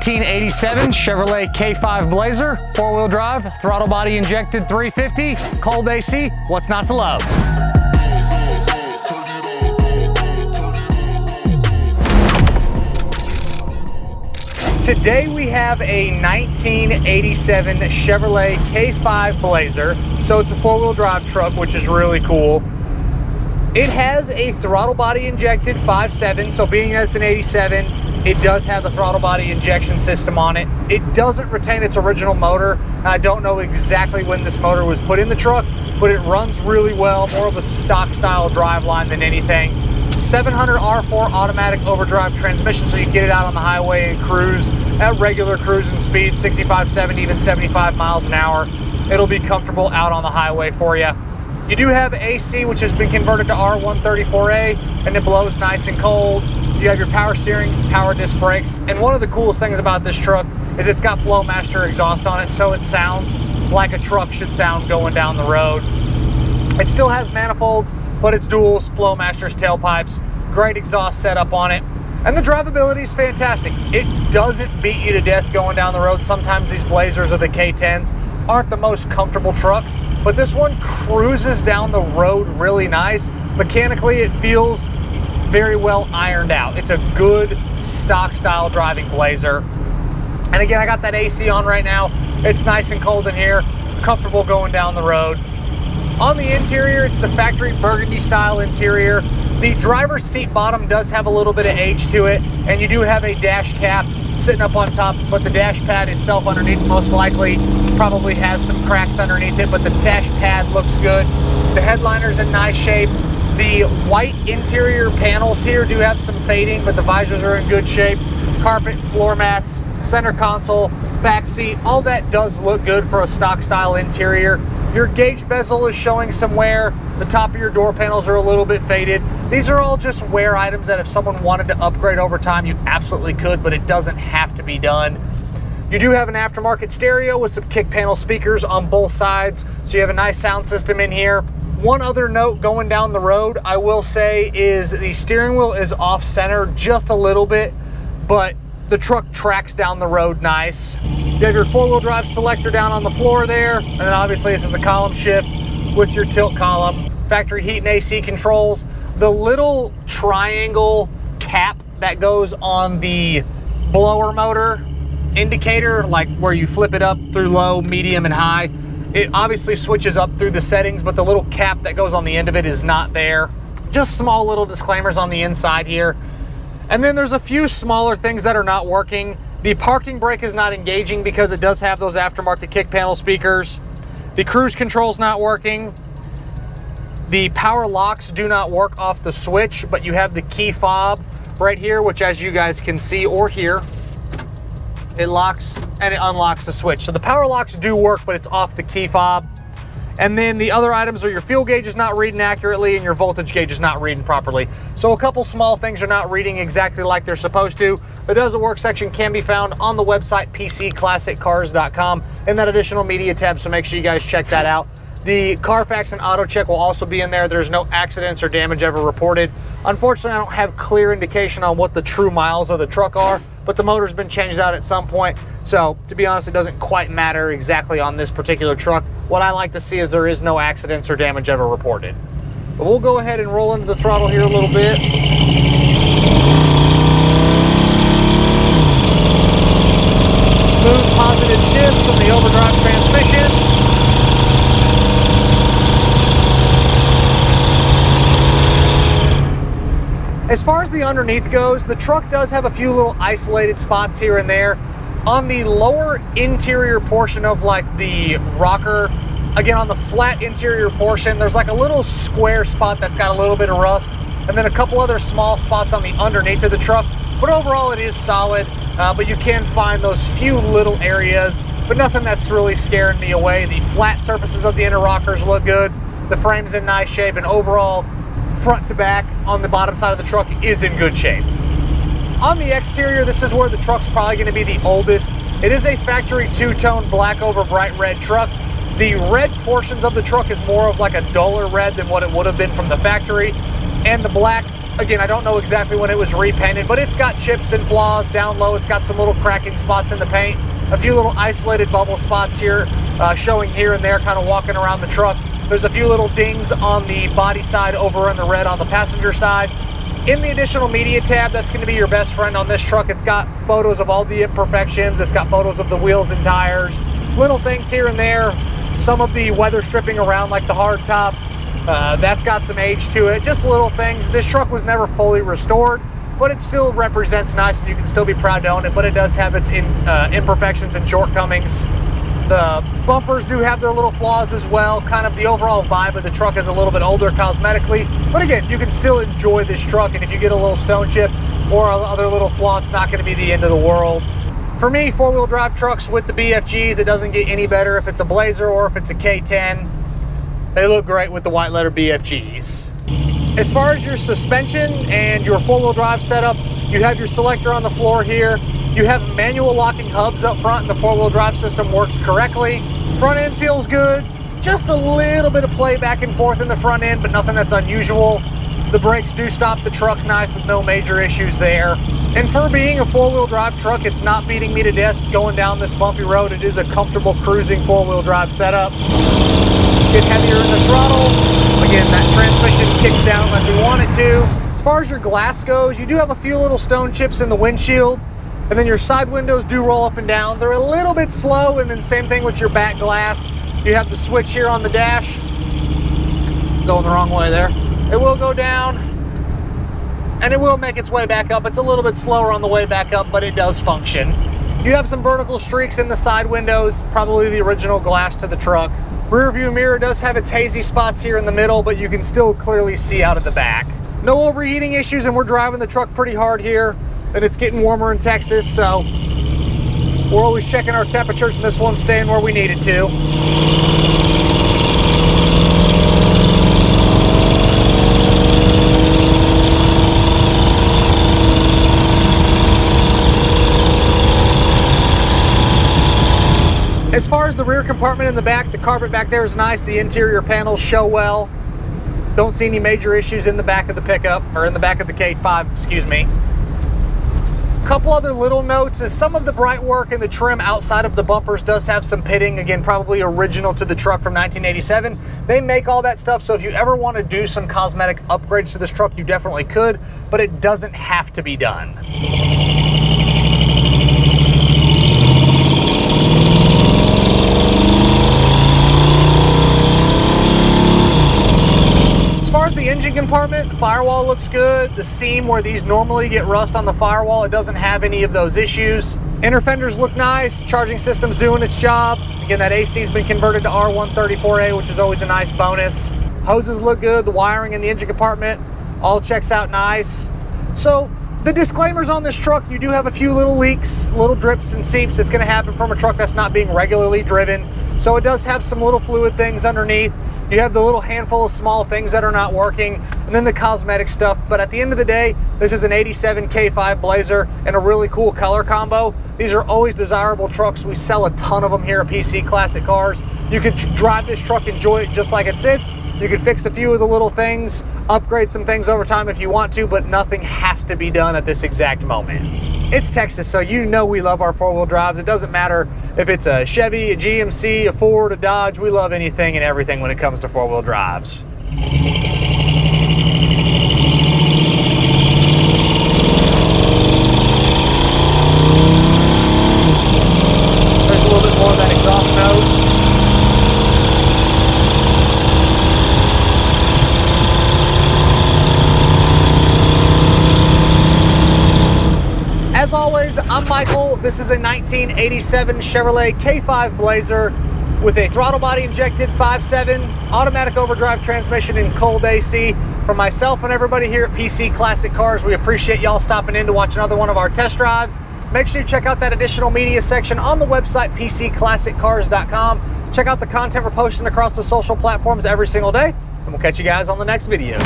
1987 Chevrolet K5 Blazer, 4-wheel drive, throttle body injected 350, cold AC, what's not to love? Today we have a 1987 Chevrolet K5 Blazer. So it's a 4-wheel drive truck, which is really cool. It has a throttle body injected 5.7, so being that it's an 87, it does have the throttle body injection system on it. It doesn't retain its original motor. I don't know exactly when this motor was put in the truck, but it runs really well, more of a stock style driveline than anything. 700 R4 automatic overdrive transmission, so you can get it out on the highway and cruise at regular cruising speed, 65, 70, even 75 miles an hour. It'll be comfortable out on the highway for you. You do have AC, which has been converted to R134A, and it blows nice and cold. You have your power steering, power disc brakes, and one of the coolest things about this truck is it's got Flowmaster exhaust on it, so it sounds like a truck should sound going down the road. It still has manifolds, but it's duals, Flowmaster's tailpipes, great exhaust setup on it, and the drivability is fantastic. It doesn't beat you to death going down the road. Sometimes these Blazers or the K10s aren't the most comfortable trucks, but this one cruises down the road really nice. Mechanically, it feels very well ironed out. It's a good stock style driving Blazer. And again, I got that AC on right now. It's nice and cold in here, comfortable going down the road. On the interior, it's the factory Burgundy style interior. The driver's seat bottom does have a little bit of age to it, and you do have a dash cap sitting up on top, but the dash pad itself underneath most likely probably has some cracks underneath it, but the dash pad looks good. The headliner's in nice shape. The white interior panels here do have some fading, but the visors are in good shape. Carpet, floor mats, center console, back seat, all that does look good for a stock style interior. Your gauge bezel is showing some wear. The top of your door panels are a little bit faded. These are all just wear items that if someone wanted to upgrade over time, you absolutely could, but it doesn't have to be done. You do have an aftermarket stereo with some kick panel speakers on both sides, so you have a nice sound system in here. One other note going down the road, I will say, is the steering wheel is off center just a little bit, but the truck tracks down the road nice. You have your 4-wheel drive selector down on the floor there, and then obviously this is the column shift with your tilt column. Factory heat and AC controls. The little triangle cap that goes on the blower motor indicator, like where you flip it up through low, medium, and high, it obviously switches up through the settings, but the little cap that goes on the end of it is not there. Just small little disclaimers on the inside here. And then there's a few smaller things that are not working. The parking brake is not engaging because it does have those aftermarket kick panel speakers. The cruise control's not working. The power locks do not work off the switch, but you have the key fob right here, which as you guys can see or hear, it locks and it unlocks the switch. So the power locks do work, but it's off the key fob. And then the other items are your fuel gauge is not reading accurately and your voltage gauge is not reading properly. So a couple small things are not reading exactly like they're supposed to. The Does It Work section can be found on the website pcclassiccars.com in that additional media tab, so make sure you guys check that out. The Carfax and Autocheck will also be in there. There's no accidents or damage ever reported. Unfortunately, I don't have clear indication on what the true miles of the truck are, but the motor's been changed out at some point. So to be honest, it doesn't quite matter exactly on this particular truck. What I like to see is there is no accidents or damage ever reported. But we'll go ahead and roll into the throttle here a little bit. Smooth, positive shifts from the overdrive transmission. As far as the underneath goes, the truck does have a few little isolated spots here and there. On the lower interior portion of like the rocker, again on the flat interior portion, there's like a little square spot that's got a little bit of rust, and then a couple other small spots on the underneath of the truck. But overall it is solid, but you can find those few little areas, but nothing that's really scaring me away. The flat surfaces of the inner rockers look good. The frame's in nice shape, and overall, front to back on the bottom side of the truck is in good shape. On the exterior, this is where the truck's probably going to be the oldest. It is a factory two-tone black over bright red truck. The red portions of the truck is more of like a duller red than what it would have been from the factory, and the black Again, I don't know exactly when it was repainted, but it's got chips and flaws down low. It's got some little cracking spots in the paint, a few little isolated bubble spots here, showing here and there, kind of walking around the truck. There's a few little dings on the body side over in the red on the passenger side. In the additional media tab, that's going to be your best friend on this truck. It's got photos of all the imperfections. It's got photos of the wheels and tires, little things here and there, some of the weather stripping around like the hard top. That's got some age to it, just little things. This truck was never fully restored, but it still represents nice and you can still be proud to own it, but it does have its imperfections and shortcomings. The bumpers do have their little flaws as well. Kind of the overall vibe of the truck is a little bit older cosmetically, but again, you can still enjoy this truck, and if you get a little stone chip or other little flaw, it's not going to be the end of the world. For me, four-wheel drive trucks with the BFGs, it doesn't get any better if it's a Blazer or if it's a K10. They look great with the white letter BFGs. As far as your suspension and your four-wheel drive setup, you have your selector on the floor here. You have manual locking hubs up front, and the four-wheel drive system works correctly. Front end feels good. Just a little bit of play back and forth in the front end, but nothing that's unusual. The brakes do stop the truck nice with no major issues there. And for being a four-wheel drive truck, it's not beating me to death going down this bumpy road. It is a comfortable cruising four-wheel drive setup. Get heavier in the throttle. Again, that transmission kicks down like we want it to. As far as your glass goes, you do have a few little stone chips in the windshield. And then your side windows do roll up and down. They're a little bit slow, and then same thing with your back glass. You have the switch here on the dash. Going the wrong way there. It will go down, and it will make its way back up. It's a little bit slower on the way back up, but it does function. You have some vertical streaks in the side windows, probably the original glass to the truck. Rear view mirror does have its hazy spots here in the middle, but you can still clearly see out of the back. No overheating issues, and we're driving the truck pretty hard here. And it's getting warmer in Texas, so we're always checking our temperatures, and this one's staying where we need it to. As far as the rear compartment in the back, the carpet back there is nice. The interior panels show well. Don't see any major issues in the back of the pickup, or in the back of the K5, excuse me. Couple other little notes is some of the bright work and the trim outside of the bumpers does have some pitting, again probably original to the truck from 1987. They make all that stuff, so if you ever want to do some cosmetic upgrades to this truck, you definitely could, but it doesn't have to be done. As far as the engine compartment, the firewall looks good. The seam where these normally get rust on the firewall, it doesn't have any of those issues. Inner fenders look nice. Charging system's doing its job. Again, that AC's been converted to R134A, which is always a nice bonus. Hoses look good. The wiring in the engine compartment all checks out nice. So the disclaimers on this truck, you do have a few little leaks, little drips and seeps. It's going to happen from a truck that's not being regularly driven. So it does have some little fluid things underneath. You have the little handful of small things that are not working, and then the cosmetic stuff. But at the end of the day, this is an 87 K5 Blazer and a really cool color combo. These are always desirable trucks. We sell a ton of them here at PC Classic Cars. You could drive this truck, enjoy it just like it sits. You could fix a few of the little things, upgrade some things over time if you want to, but nothing has to be done at this exact moment. It's Texas, so you know we love our four-wheel drives. It doesn't matter if it's a Chevy, a GMC, a Ford, a Dodge. We love anything and everything when it comes to four-wheel drives. There's a little bit more of that exhaust note. As always, I'm Michael. This is a 1987 Chevrolet K5 Blazer with a throttle body injected 5.7 automatic overdrive transmission and cold AC. For myself and everybody here at PC Classic Cars, we appreciate y'all stopping in to watch another one of our test drives. Make sure you check out that additional media section on the website, pcclassiccars.com. Check out the content we're posting across the social platforms every single day, and we'll catch you guys on the next video.